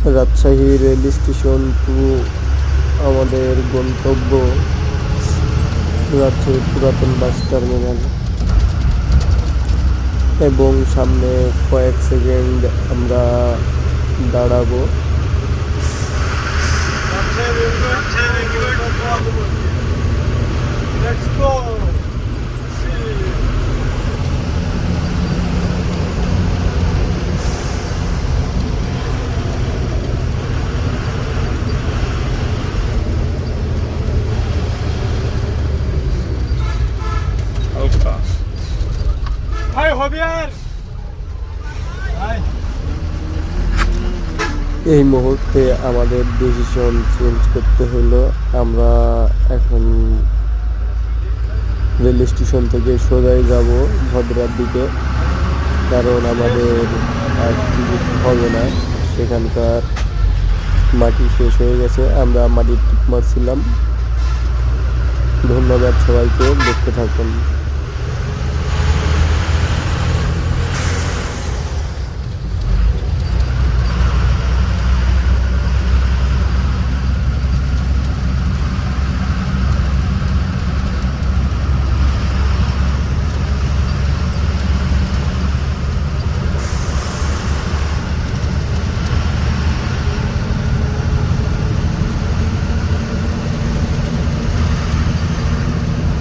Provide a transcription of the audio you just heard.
Rajshahi rail station two আমাদের গন্তব্য রাজশাহী পুরাতন বাস টার্মিনাল, এবং সামনে কয়েক সেকেন্ড আমরা দাঁড়াবো। Let's go. Hi, Javier. Hi. এই মুহূর্তে আমাদের ডিসিশন চেঞ্জ করতে হলো। আমরা এখন রেল স্টেশন থেকে সোজাই যাব ভদ্রার দিকে, কারণ আমাদের আর টিকিট হবে না, সেখানকার মাটি শেষ হয়ে গেছে। আমরা মাটির টিপ মারছিলাম। ধন্যবাদ সবাইকে, দেখতে থাকুন।